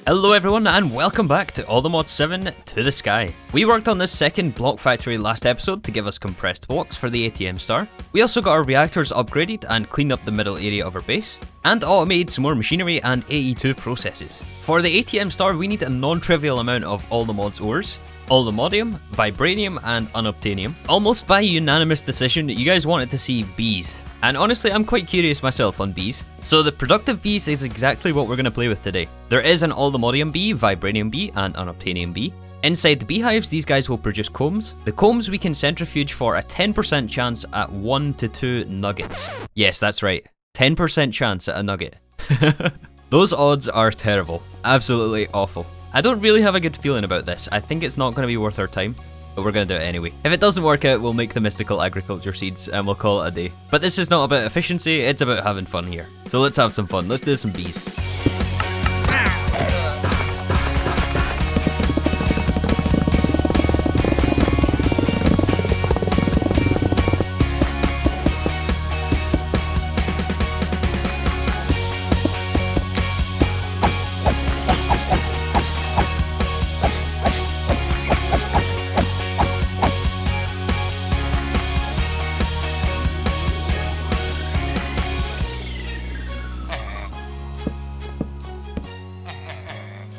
Hello everyone and welcome back to Allthemodium to the Sky. We worked on this second block factory last episode to give us compressed blocks for the ATM star. We also got our reactors upgraded and cleaned up the middle area of our base, and automated some more machinery and AE2 processes. For the ATM star we need a non-trivial amount of all the mods ores, Allthemodium, Vibranium and Unobtainium. Almost by unanimous decision, you guys wanted to see bees. And honestly, I'm quite curious myself on bees. So the productive bees is exactly what we're going to play with today. There is an Allthemodium bee, Vibranium bee, and Unobtainium bee. Inside the beehives, these guys will produce combs. The combs we can centrifuge for a 10% chance at 1 to 2 nuggets. Yes, that's right. 10% chance at a nugget. Those odds are terrible. Absolutely awful. I don't really have a good feeling about this. I think it's not going to be worth our time. But we're going to do it anyway. If it doesn't work out, we'll make the mystical agriculture seeds and we'll call it a day. But this is not about efficiency, it's about having fun here. So let's have some fun. Let's do some bees.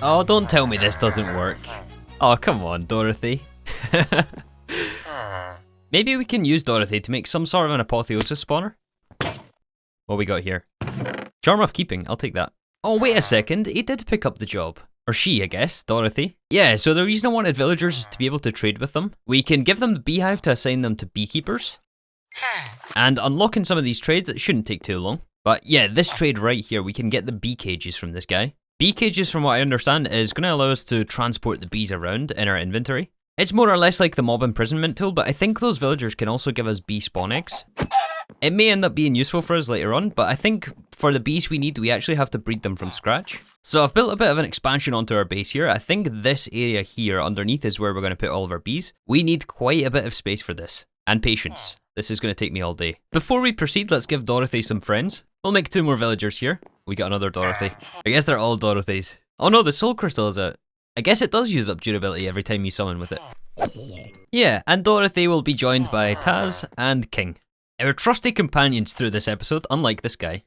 Oh, don't tell me this doesn't work. Oh, come on, Dorothy. Maybe we can use Dorothy to make some sort of an apotheosis spawner? What we got here? Charm of keeping, I'll take that. Oh, wait a second, he did pick up the job. Or she, I guess, Dorothy. Yeah, so the reason I wanted villagers is to be able to trade with them. We can give them the beehive to assign them to beekeepers. And unlocking some of these trades, it shouldn't take too long. But yeah, this trade right here, we can get the bee cages from this guy. Bee cages, from what I understand, is going to allow us to transport the bees around in our inventory. It's more or less like the mob imprisonment tool, but I think those villagers can also give us bee spawn eggs. It may end up being useful for us later on, but I think for the bees we need, we actually have to breed them from scratch. So I've built a bit of an expansion onto our base here. I think this area here underneath is where we're going to put all of our bees. We need quite a bit of space for this. And patience. This is going to take me all day. Before we proceed, let's give Dorothy some friends. We'll make 2 more villagers here. We got another Dorothy. I guess they're all Dorothys. Oh no, the soul crystal is out. I guess it does use up durability every time you summon with it. Yeah, and Dorothy will be joined by Taz and King. Our trusty companions through this episode, unlike this guy.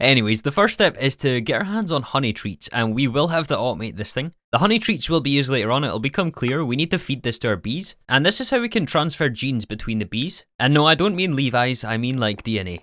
Anyways, the first step is to get our hands on honey treats, and we will have to automate this thing. The honey treats will be used later on, it'll become clear. We need to feed this to our bees, and this is how we can transfer genes between the bees. And no, I don't mean Levi's, I mean like DNA.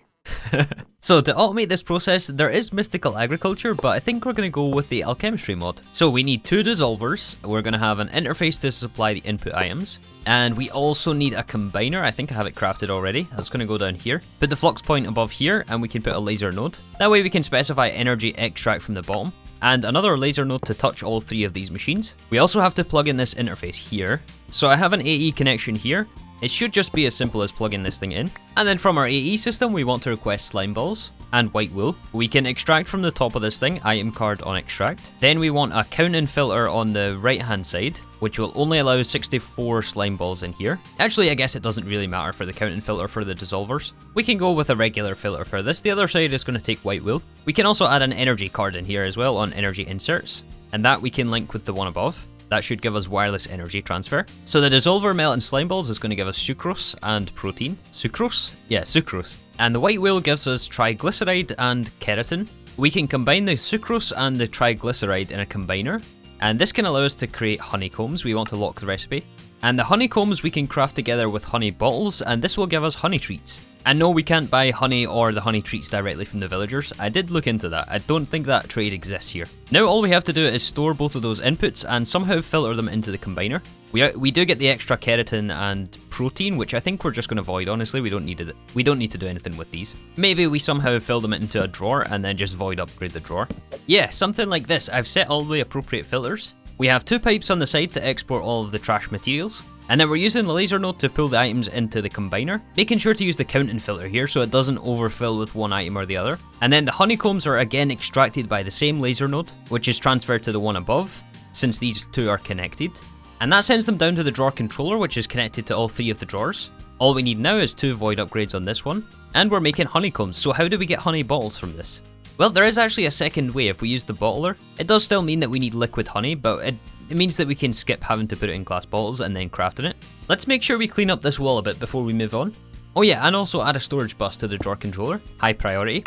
So to automate this process, there is mystical agriculture, but I think we're going to go with the alchemistry mod. So we need 2 dissolvers, we're going to have an interface to supply the input items, and we also need a combiner. I think I have it crafted already. That's going to go down here. Put the flux point above here, and we can put a laser node. That way we can specify energy extract from the bottom, and another laser node to touch all 3 of these machines. We also have to plug in this interface here. So I have an AE connection here. It should just be as simple as plugging this thing in. And then from our AE system, we want to request slime balls and white wool. We can extract from the top of this thing, item card on extract. Then we want a counting filter on the right hand side, which will only allow 64 slime balls in here. Actually, I guess it doesn't really matter for the counting filter for the dissolvers. We can go with a regular filter for this. The other side is going to take white wool. We can also add an energy card in here as well on energy inserts. And that we can link with the one above. That should give us wireless energy transfer. So the dissolver melt and slime balls is going to give us sucrose and protein. Sucrose? Yeah, sucrose. And the white wool gives us triglyceride and keratin. We can combine the sucrose and the triglyceride in a combiner. And this can allow us to create honeycombs. We want to lock the recipe. And the honeycombs we can craft together with honey bottles, and this will give us honey treats. And no, we can't buy honey or the honey treats directly from the villagers. I did look into that. I don't think that trade exists here. Now all we have to do is store both of those inputs and somehow filter them into the combiner. We do get the extra keratin and protein, which I think we're just going to void, honestly. We don't need to do anything with these. Maybe we somehow fill them into a drawer and then just void upgrade the drawer. Yeah, something like this. I've set all the appropriate filters. We have 2 pipes on the side to export all of the trash materials. And then we're using the laser node to pull the items into the combiner, making sure to use the counting filter here so it doesn't overfill with one item or the other. And then the honeycombs are again extracted by the same laser node, which is transferred to the one above, since these 2 are connected. And that sends them down to the drawer controller, which is connected to all 3 of the drawers. All we need now is 2 void upgrades on this one, and we're making honeycombs. So how do we get honey balls from this? Well, there is actually a second way if we use the bottler. It does still mean that we need liquid honey, but it means that we can skip having to put it in glass bottles and then crafting it. Let's make sure we clean up this wall a bit before we move on. Oh yeah, and also add a storage bus to the drawer controller. High priority.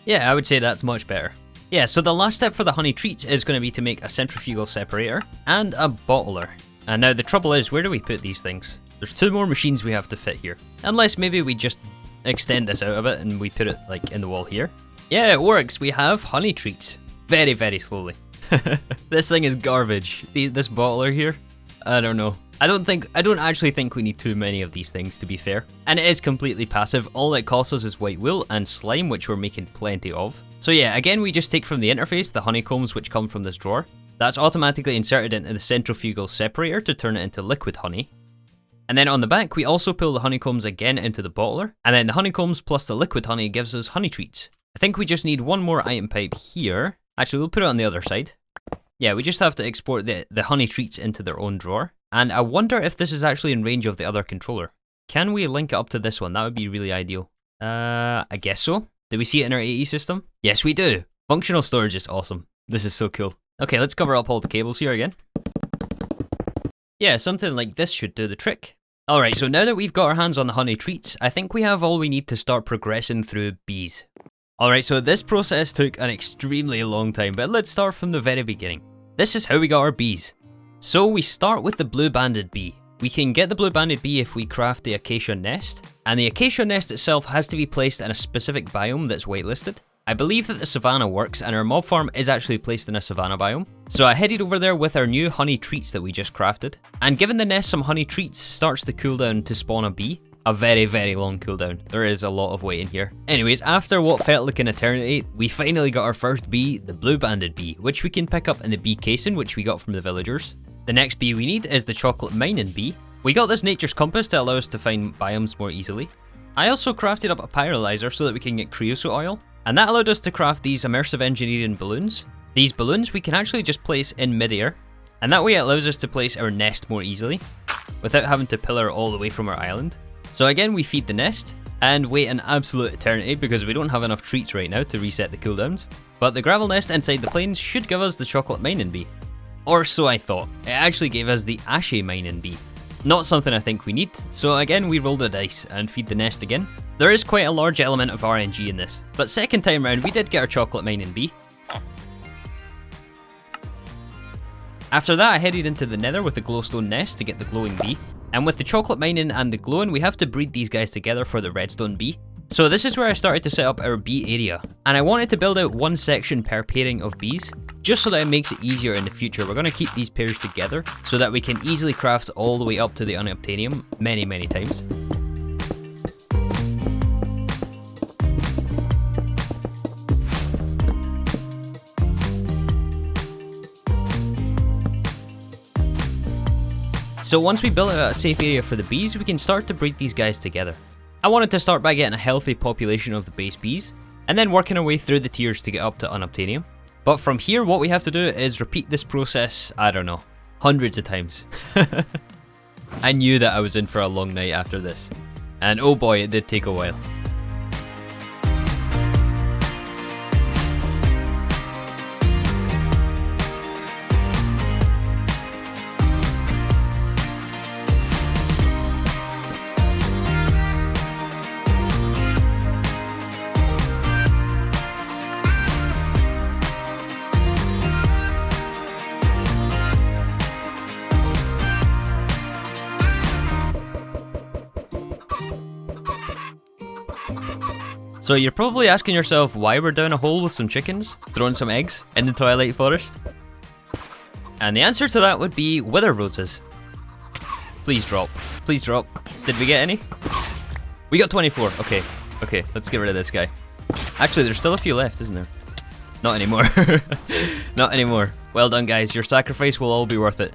Yeah, I would say that's much better. Yeah, so the last step for the honey treats is going to be to make a centrifugal separator and a bottler. And now the trouble is, where do we put these things? There's 2 more machines we have to fit here. Unless maybe we just extend this out a bit and we put it like in the wall here. Yeah, it works. We have honey treats. Very, very slowly. This thing is garbage. This bottler here, I don't know. I don't actually think we need too many of these things, to be fair. And it is completely passive. All it costs us is white wool and slime, which we're making plenty of. So yeah, again, we just take from the interface the honeycombs which come from this drawer. That's automatically inserted into the centrifugal separator to turn it into liquid honey. And then on the back, we also pull the honeycombs again into the bottler. And then the honeycombs plus the liquid honey gives us honey treats. I think we just need one more item pipe here. Actually, we'll put it on the other side. Yeah, we just have to export the honey treats into their own drawer. And I wonder if this is actually in range of the other controller. Can we link it up to this one? That would be really ideal. I guess so. Do we see it in our AE system? Yes, we do. Functional storage is awesome. This is so cool. Okay, let's cover up all the cables here again. Yeah, something like this should do the trick. Alright, so now that we've got our hands on the honey treats, I think we have all we need to start progressing through bees. Alright, so this process took an extremely long time, but let's start from the very beginning. This is how we got our bees. So we start with the blue-banded bee. We can get the blue-banded bee if we craft the acacia nest, and the acacia nest itself has to be placed in a specific biome that's whitelisted. I believe that the savanna works, and our mob farm is actually placed in a savanna biome. So I headed over there with our new honey treats that we just crafted, and giving the nest some honey treats starts the cooldown to spawn a bee. A very, very long cooldown. There is a lot of waiting here. Anyways, after what felt like an eternity, we finally got our first bee, the blue-banded bee, which we can pick up in the bee casing, which we got from the villagers. The next bee we need is the chocolate mining bee. We got this nature's compass to allow us to find biomes more easily. I also crafted up a pyrolyzer so that we can get creosote oil, and that allowed us to craft these immersive engineering balloons. These balloons we can actually just place in midair, and that way it allows us to place our nest more easily, without having to pillar all the way from our island. So again, we feed the nest, and wait an absolute eternity because we don't have enough treats right now to reset the cooldowns. But the gravel nest inside the plains should give us the chocolate mining bee. Or so I thought. It actually gave us the ashy mining bee. Not something I think we need, so again we roll the dice and feed the nest again. There is quite a large element of RNG in this, but second time round we did get our chocolate mining bee. After that I headed into the nether with the glowstone nest to get the glowing bee. And with the chocolate mining and the glowing, we have to breed these guys together for the redstone bee. So this is where I started to set up our bee area. And I wanted to build out one section per pairing of bees, just so that it makes it easier in the future. We're going to keep these pairs together, so that we can easily craft all the way up to the unobtainium many, many times. So once we built out a safe area for the bees, we can start to breed these guys together. I wanted to start by getting a healthy population of the base bees, and then working our way through the tiers to get up to unobtainium. But from here, what we have to do is repeat this process, I don't know, hundreds of times. I knew that I was in for a long night after this, and oh boy, it did take a while. So you're probably asking yourself why we're down a hole with some chickens, throwing some eggs in the Twilight Forest? And the answer to that would be wither roses. Please drop. Please drop. Did we get any? We got 24. Okay. Okay, let's get rid of this guy. Actually, there's still a few left, isn't there? Not anymore. Not anymore. Well done, guys. Your sacrifice will all be worth it.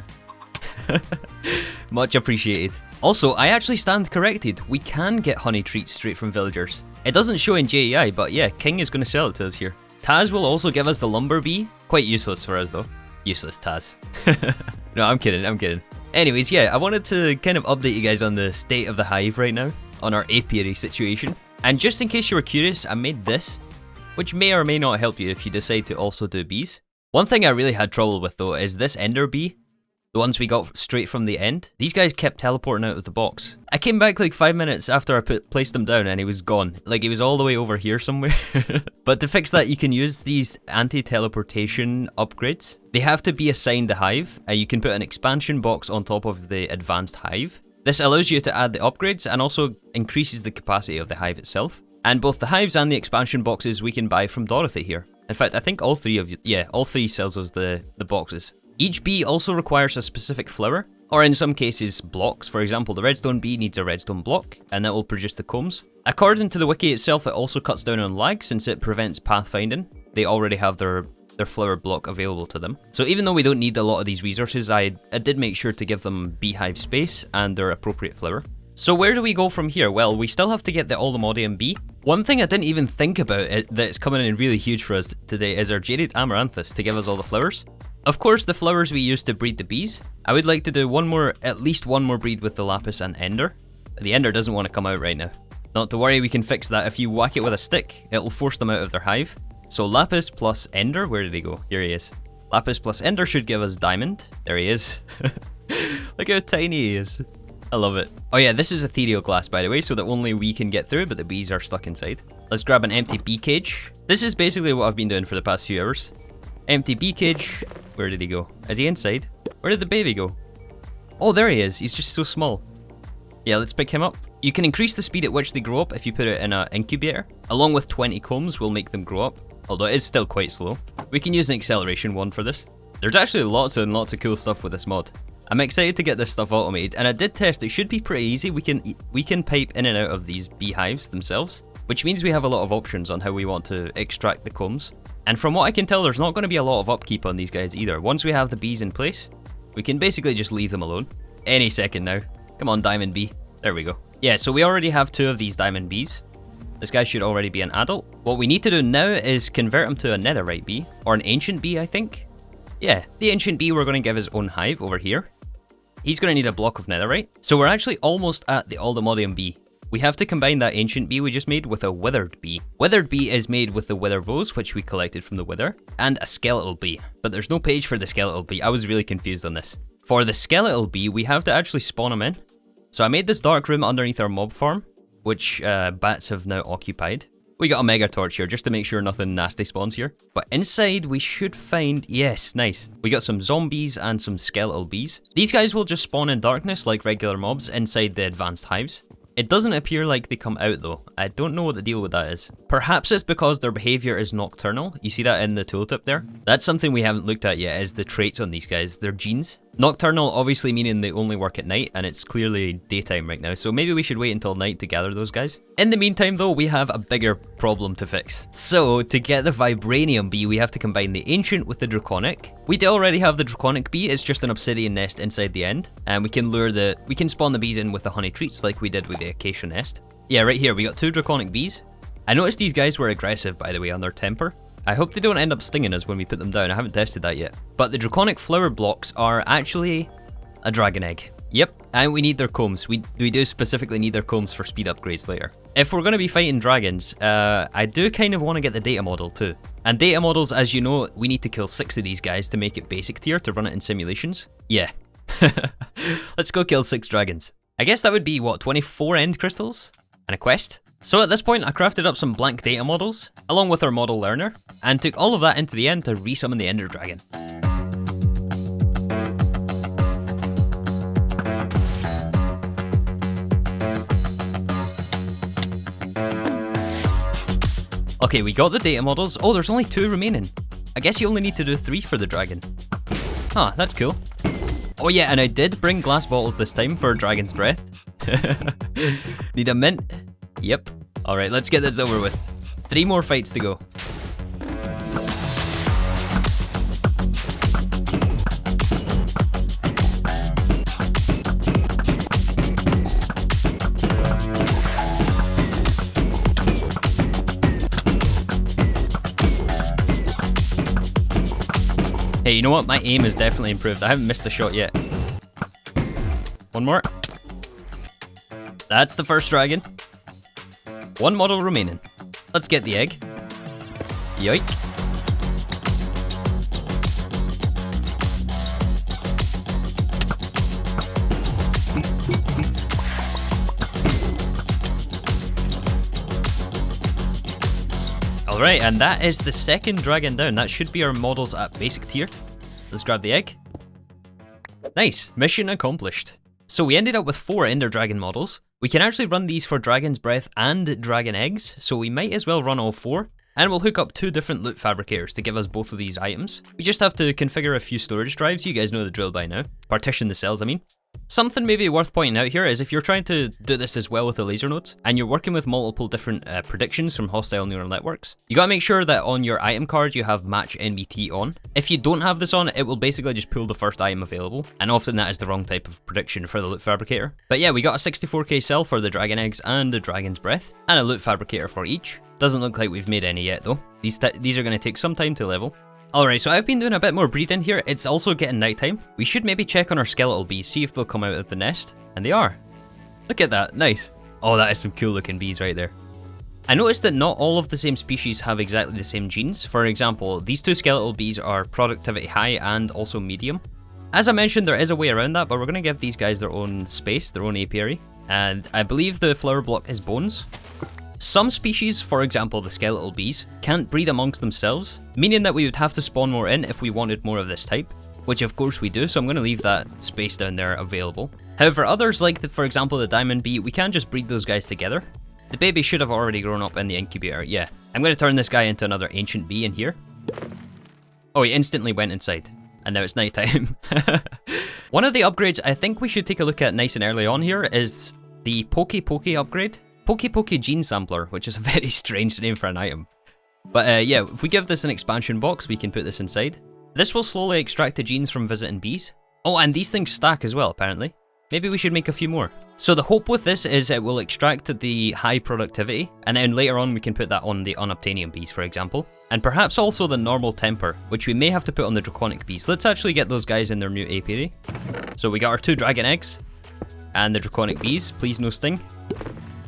Much appreciated. Also, I actually stand corrected. We can get honey treats straight from villagers. It doesn't show in JEI, but yeah, King is going to sell it to us here. Taz will also give us the lumber bee. Quite useless for us though. Useless Taz. No, I'm kidding, I'm kidding. Anyways, yeah, I wanted to kind of update you guys on the state of the hive right now, on our apiary situation. And just in case you were curious, I made this. which may or may not help you if you decide to also do bees. One thing I really had trouble with though is this ender bee. The ones we got straight from the end. These guys kept teleporting out of the box. I came back like 5 minutes after I placed them down and he was gone. Like he was all the way over here somewhere. But to fix that, you can use these anti-teleportation upgrades. They have to be assigned a hive. You can put an expansion box on top of the advanced hive. This allows you to add the upgrades and also increases the capacity of the hive itself. And both the hives and the expansion boxes we can buy from Dorothy here. In fact, I think all three sells us the boxes. Each bee also requires a specific flower, or in some cases blocks. For example, the redstone bee needs a redstone block, and that will produce the combs. According to the wiki itself, it also cuts down on lag since it prevents pathfinding. They already have their flower block available to them. So even though we don't need a lot of these resources, I did make sure to give them beehive space and their appropriate flower. So where do we go from here? Well, we still have to get the Allthemodium bee. One thing I didn't even think about that's coming in really huge for us today is our jaded amaranthus to give us all the flowers. Of course, the flowers we use to breed the bees. I would like to do at least one more breed with the lapis and ender. The ender doesn't want to come out right now. Not to worry, we can fix that. If you whack it with a stick, it'll force them out of their hive. So lapis plus ender, where did he go? Here he is. Lapis plus ender should give us diamond. There he is. Look how tiny he is. I love it. Oh yeah, this is ethereal glass, by the way, so that only we can get through, but the bees are stuck inside. Let's grab an empty bee cage. This is basically what I've been doing for the past few hours. Empty bee cage. Where did he go? Is he inside? Where did the baby go? Oh, there he is. He's just so small. Yeah, let's pick him up. You can increase the speed at which they grow up if you put it in an incubator. Along with 20 combs will make them grow up, although it is still quite slow. We can use an acceleration one for this. There's actually lots and lots of cool stuff with this mod. I'm excited to get this stuff automated, and I did test. It should be pretty easy. We can pipe in and out of these beehives themselves, which means we have a lot of options on how we want to extract the combs. And from what I can tell, there's not going to be a lot of upkeep on these guys either. Once we have the bees in place, we can basically just leave them alone. Any second now. Come on, diamond bee. There we go. Yeah, so we already have 2 of these diamond bees. This guy should already be an adult. What we need to do now is convert him to a netherite bee, or an ancient bee, I think. Yeah, the ancient bee we're going to give his own hive over here. He's going to need a block of netherite. So we're actually almost at the Allthemodium bee. We have to combine that ancient bee we just made with a withered bee. Withered bee is made with the wither bows, which we collected from the wither, and a skeletal bee. But there's no page for the skeletal bee. I was really confused on this. For the skeletal bee, we have to actually spawn them in. So I made this dark room underneath our mob farm, which bats have now occupied. We got a mega torch here just to make sure nothing nasty spawns here. But inside we should find, yes, nice. We got some zombies and some skeletal bees. These guys will just spawn in darkness like regular mobs inside the advanced hives. It doesn't appear like they come out though. I don't know what the deal with that is. Perhaps it's because their behavior is nocturnal. You see that in the tooltip there? That's something we haven't looked at yet, is the traits on these guys, their genes. Nocturnal obviously meaning they only work at night, and it's clearly daytime right now, so maybe we should wait until night to gather those guys. In the meantime though, we have a bigger problem to fix. So to get the Vibranium bee, we have to combine the ancient with the draconic. We do already have the draconic bee, it's just an obsidian nest inside the end, and we can spawn the bees in with the honey treats like we did with the acacia nest. Yeah, right here we got 2 draconic bees. I noticed these guys were aggressive, by the way, on their temper. I hope they don't end up stinging us when we put them down. I haven't tested that yet. But the draconic flower blocks are actually a dragon egg. Yep, and we need their combs. We do specifically need their combs for speed upgrades later. If we're going to be fighting dragons, I do kind of want to get the data model too. And data models, as you know, we need to kill 6 of these guys to make it basic tier to run it in simulations. Yeah. Let's go kill 6 dragons. I guess that would be, what, 24 end crystals? And a quest? So at this point, I crafted up some blank data models, along with our model learner, and took all of that into the end to resummon the Ender Dragon. Okay, we got the data models. Oh, there's only 2 remaining. I guess you only need to do 3 for the dragon. Huh, that's cool. Oh yeah, and I did bring glass bottles this time for Dragon's Breath. Need a mint? Yep. Alright, let's get this over with. 3 more fights to go. Hey, you know what? My aim is definitely improved. I haven't missed a shot yet. One more. That's the first dragon. 1 model remaining. Let's get the egg. Yoink. Alright, and that is the second dragon down. That should be our models at basic tier. Let's grab the egg. Nice, mission accomplished. So we ended up with 4 Ender Dragon models. We can actually run these for Dragon's Breath and Dragon Eggs, so we might as well run all 4. And we'll hook up 2 different loot fabricators to give us both of these items. We just have to configure a few storage drives, you guys know the drill by now. Partition the cells, I mean. Something maybe worth pointing out here is if you're trying to do this as well with the laser nodes, and you're working with multiple different predictions from hostile neural networks, you gotta make sure that on your item card you have match NBT on. If you don't have this on, it will basically just pull the first item available, and often that is the wrong type of prediction for the loot fabricator. But yeah, we got a 64k cell for the Dragon Eggs and the Dragon's Breath, and a loot fabricator for each. Doesn't look like we've made any yet though. These are going to take some time to level. Alright, so I've been doing a bit more breeding here. It's also getting nighttime. We should maybe check on our skeletal bees, see if they'll come out of the nest. And they are. Look at that, nice. Oh, that is some cool looking bees right there. I noticed that not all of the same species have exactly the same genes. For example, these 2 skeletal bees are productivity high and also medium. As I mentioned, there is a way around that, but we're going to give these guys their own space, their own apiary. And I believe the flower block is bones. Some species, for example the skeletal bees, can't breed amongst themselves, meaning that we would have to spawn more in if we wanted more of this type, which of course we do, so I'm going to leave that space down there available. However, others like, for example the diamond bee, we can just breed those guys together. The baby should have already grown up in the incubator, yeah. I'm going to turn this guy into another ancient bee in here. Oh, he instantly went inside, and now it's nighttime. One of the upgrades I think we should take a look at nice and early on here is the Poke upgrade. Poke Gene Sampler, which is a very strange name for an item. But yeah, if we give this an expansion box, we can put this inside. This will slowly extract the genes from visiting bees. Oh, and these things stack as well, apparently. Maybe we should make a few more. So the hope with this is it will extract the high productivity, and then later on we can put that on the Unobtainium bees, for example. And perhaps also the normal temper, which we may have to put on the Draconic bees. Let's actually get those guys in their new apiary. So we got our 2 Dragon Eggs, and the Draconic bees. Please no sting.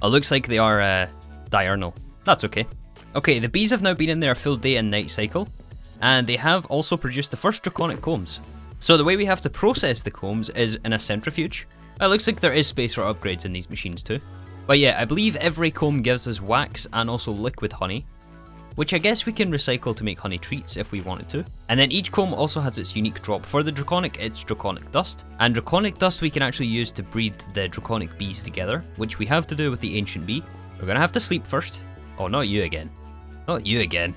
Oh, looks like they are diurnal. That's okay. Okay, the bees have now been in their full day and night cycle, and they have also produced the first draconic combs. So the way we have to process the combs is in a centrifuge. It looks like there is space for upgrades in these machines too. But yeah, I believe every comb gives us wax and also liquid honey, which I guess we can recycle to make honey treats if we wanted to. And then each comb also has its unique drop. For the draconic, it's draconic dust. And draconic dust we can actually use to breed the draconic bees together, which we have to do with the ancient bee. We're gonna have to sleep first. Oh, not you again. Not you again.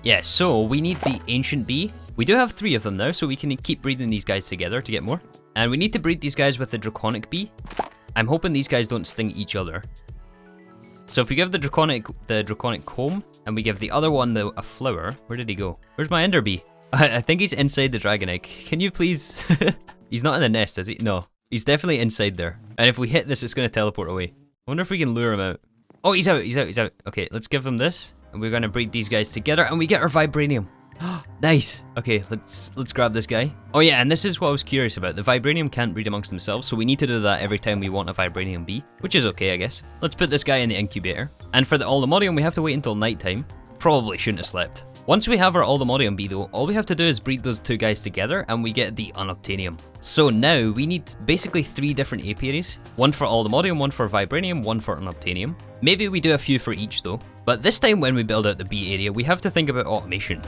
Yeah, so we need the ancient bee. We do have 3 of them now, so we can keep breeding these guys together to get more. And we need to breed these guys with the draconic bee. I'm hoping these guys don't sting each other. So if we give the draconic comb, and we give the other one a flower, where did he go? Where's my ender bee? I think he's inside the dragon egg. Can you please? He's not in the nest, is he? No, he's definitely inside there. And if we hit this, it's going to teleport away. I wonder if we can lure him out. Oh, he's out, he's out, he's out. Okay, let's give him this, and we're going to breed these guys together, and we get our Vibranium. Nice. Okay, let's grab this guy. Oh yeah, and this is what I was curious about. The Vibranium can't breed amongst themselves, so we need to do that every time we want a Vibranium bee, which is okay, I guess. Let's put this guy in the incubator. And for the Allthemodium, we have to wait until nighttime. Probably shouldn't have slept. Once we have our Allthemodium bee though, all we have to do is breed those 2 guys together and we get the Unobtainium. So now we need basically 3 different apiaries. One for Allthemodium, one for Vibranium, one for Unobtainium. Maybe we do a few for each though. But this time when we build out the bee area, we have to think about automation.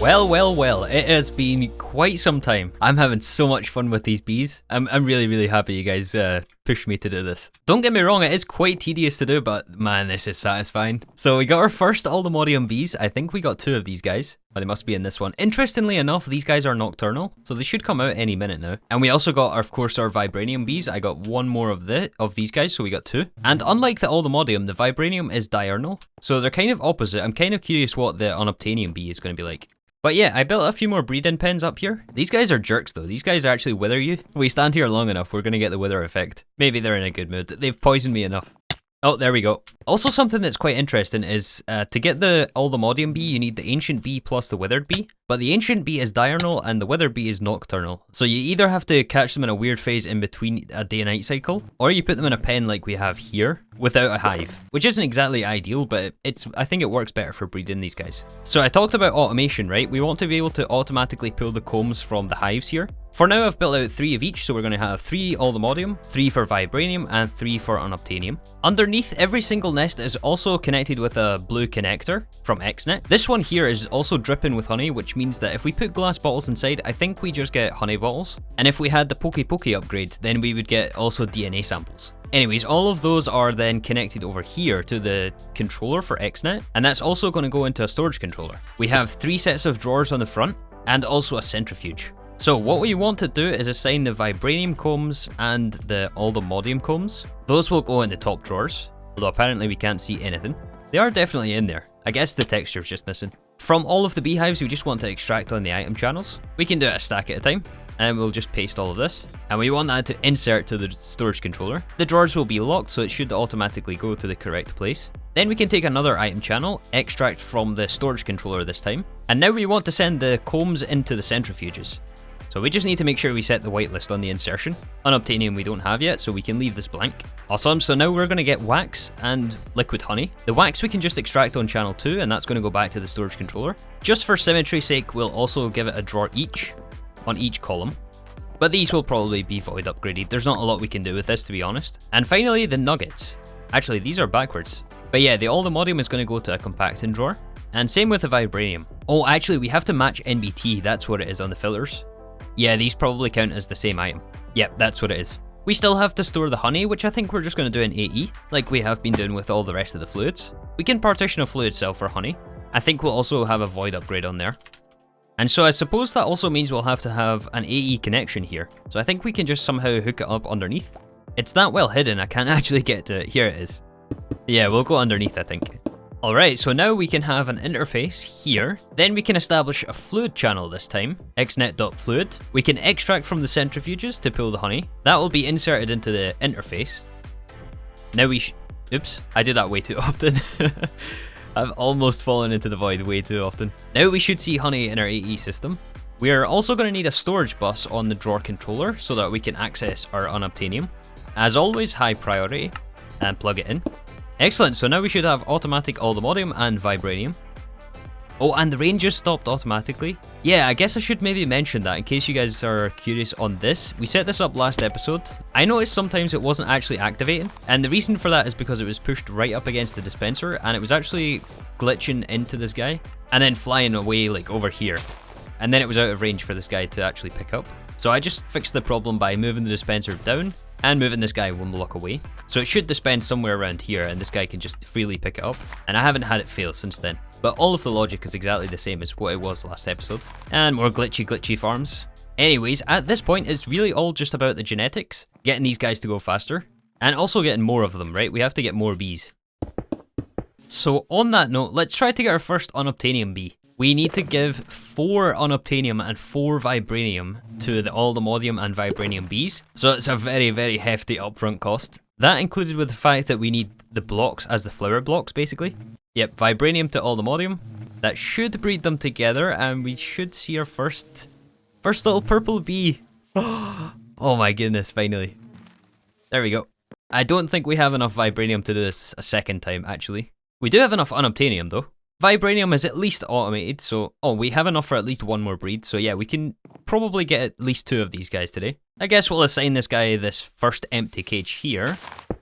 Well, well, well, it has been quite some time. I'm having so much fun with these bees. I'm really, really happy you guys pushed me to do this. Don't get me wrong, it is quite tedious to do, but man, this is satisfying. So we got our first Allthemodium bees. I think we got 2 of these guys. Oh, they must be in this one. Interestingly enough, these guys are nocturnal, so they should come out any minute now. And we also got, of course, our Vibranium bees. I got 1 more of these guys, so we got 2. And unlike the Allthemodium, the Vibranium is diurnal, so they're kind of opposite. I'm kind of curious what the Unobtainium bee is going to be like. But yeah, I built a few more breeding pens up here. These guys are jerks though. These guys actually wither you. We stand here long enough, we're going to get the wither effect. Maybe they're in a good mood. They've poisoned me enough. Oh, there we go. Also, something that's quite interesting is to get the Allthemodium bee, you need the ancient bee plus the withered bee. But the ancient bee is diurnal and the withered bee is nocturnal. So you either have to catch them in a weird phase in between a day and night cycle, or you put them in a pen like we have here without a hive, which isn't exactly ideal, but I think it works better for breeding these guys. So I talked about automation, right? We want to be able to automatically pull the combs from the hives here. For now, I've built out 3 of each, so we're going to have 3 Allthemodium, 3 for Vibranium, and 3 for Unobtainium. Underneath, every single nest is also connected with a blue connector from XNet. This one here is also dripping with honey, which means that if we put glass bottles inside, I think we just get honey bottles. And if we had the Poke upgrade, then we would get also DNA samples. Anyways, all of those are then connected over here to the controller for XNet, and that's also going to go into a storage controller. We have 3 sets of drawers on the front, and also a centrifuge. So what we want to do is assign the Vibranium combs and the Allthemodium combs. Those will go in the top drawers, although apparently we can't see anything. They are definitely in there. I guess the texture's just missing. From all of the beehives, we just want to extract on the item channels. We can do it a stack at a time, and we'll just paste all of this. And we want that to insert to the storage controller. The drawers will be locked, so it should automatically go to the correct place. Then we can take another item channel, extract from the storage controller this time. And now we want to send the combs into the centrifuges. So we just need to make sure we set the whitelist on the insertion. Unobtainium we don't have yet, so we can leave this blank. Awesome, so now we're going to get wax and liquid honey. The wax we can just extract on channel 2, and that's going to go back to the storage controller. Just for symmetry's sake, we'll also give it a drawer each on each column. But these will probably be void upgraded. There's not a lot we can do with this, to be honest. And finally, the nuggets. Actually, these are backwards. But yeah, the Allthemodium is going to go to a compacting drawer. And same with the Vibranium. Oh, actually, we have to match NBT. That's what it is on the filters. Yeah, these probably count as the same item. Yep, that's what it is. We still have to store the honey, which I think we're just going to do in AE, like we have been doing with all the rest of the fluids. We can partition a fluid cell for honey. I think we'll also have a void upgrade on there. And so I suppose that also means we'll have to have an AE connection here. So I think we can just somehow hook it up underneath. It's that well hidden, I can't actually get to it. Here it is. Yeah, we'll go underneath, I think. Alright, so now we can have an interface here. Then we can establish a fluid channel this time, xnet.fluid. We can extract from the centrifuges to pull the honey. That will be inserted into the interface. Now oops, I do that way too often. I've almost fallen into the void way too often. Now we should see honey in our AE system. We are also going to need a storage bus on the drawer controller so that we can access our Unobtainium. As always, high priority, and plug it in. Excellent, so now we should have automatic Allthemodium and Vibranium. Oh, and the rain just stopped automatically. Yeah, I guess I should maybe mention that in case you guys are curious on this. We set this up last episode. I noticed sometimes it wasn't actually activating, and the reason for that is because it was pushed right up against the dispenser, and it was actually glitching into this guy, and then flying away like over here. And then it was out of range for this guy to actually pick up. So I just fixed the problem by moving the dispenser down, and moving this guy 1 block away. So it should dispense somewhere around here, and this guy can just freely pick it up. And I haven't had it fail since then. But all of the logic is exactly the same as what it was last episode. And more glitchy farms. Anyways, at this point, it's really all just about the genetics. Getting these guys to go faster. And also getting more of them, right? We have to get more bees. So on that note, let's try to get our first Unobtainium bee. We need to give 4 Unobtainium and 4 Vibranium to the Allthemodium and Vibranium bees. So it's a very, very hefty upfront cost. That included with the fact that we need the blocks as the flower blocks, basically. Yep, Vibranium to Allthemodium. That should breed them together, and we should see our first little purple bee. Oh my goodness, finally. There we go. I don't think we have enough Vibranium to do this a second time, actually. We do have enough Unobtainium, though. Vibranium is at least automated, so... Oh, we have enough for at least 1 more breed, so yeah, we can probably get at least 2 of these guys today. I guess we'll assign this guy this first empty cage here.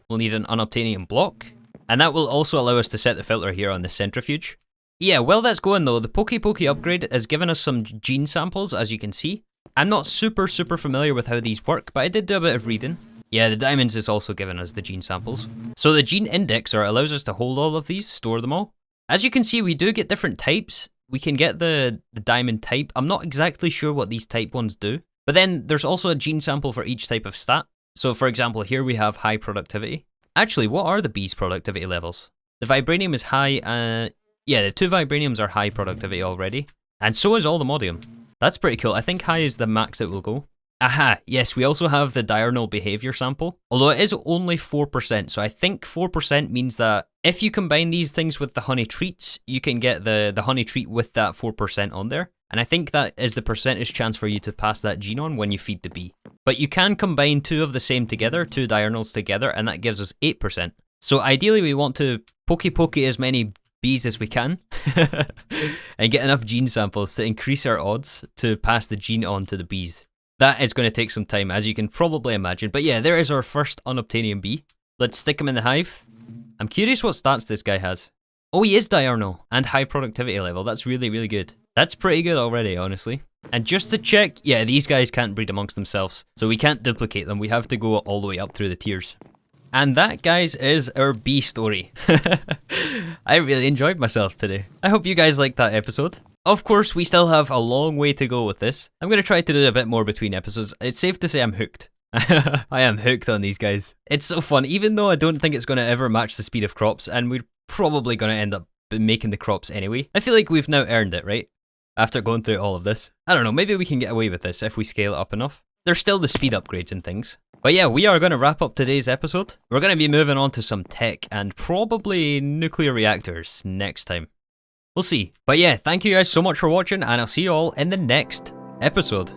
We'll need an Unobtainium block, and that will also allow us to set the filter here on the centrifuge. Yeah, while that's going though, the Poke upgrade has given us some gene samples, as you can see. I'm not super familiar with how these work, but I did do a bit of reading. Yeah, the diamonds is also giving us the gene samples. So the gene indexer allows us to hold all of these, store them all. As you can see, we do get different types. We can get the diamond type. I'm not exactly sure what these type ones do. But then there's also a gene sample for each type of stat. So for example, here we have high productivity. Actually, what are the bees' productivity levels? The vibranium is high, yeah, the 2 vibraniums are high productivity already. And so is Allthemodium. That's pretty cool. I think high is the max it will go. Aha, yes, we also have the diurnal behavior sample, although it is only 4%, so I think 4% means that if you combine these things with the honey treats, you can get the honey treat with that 4% on there, and I think that is the percentage chance for you to pass that gene on when you feed the bee. But you can combine 2 of the same together, 2 diurnals together, and that gives us 8%. So ideally we want to poke as many bees as we can, and get enough gene samples to increase our odds to pass the gene on to the bees. That is going to take some time, as you can probably imagine. But yeah, there is our first unobtainium bee. Let's stick him in the hive. I'm curious what stats this guy has. Oh, he is diurnal and high productivity level. That's really good. That's pretty good already, honestly. And just to check, yeah, these guys can't breed amongst themselves, so we can't duplicate them. We have to go all the way up through the tiers. And that, guys, is our bee story. I really enjoyed myself today. I hope you guys liked that episode. Of course, we still have a long way to go with this. I'm going to try to do a bit more between episodes. It's safe to say I'm hooked. I am hooked on these guys. It's so fun, even though I don't think it's going to ever match the speed of crops, and we're probably going to end up making the crops anyway. I feel like we've now earned it, right? After going through all of this. I don't know, maybe we can get away with this if we scale it up enough. There's still the speed upgrades and things. But yeah, we are going to wrap up today's episode. We're going to be moving on to some tech and probably nuclear reactors next time. We'll see. But yeah, thank you guys so much for watching, and I'll see you all in the next episode.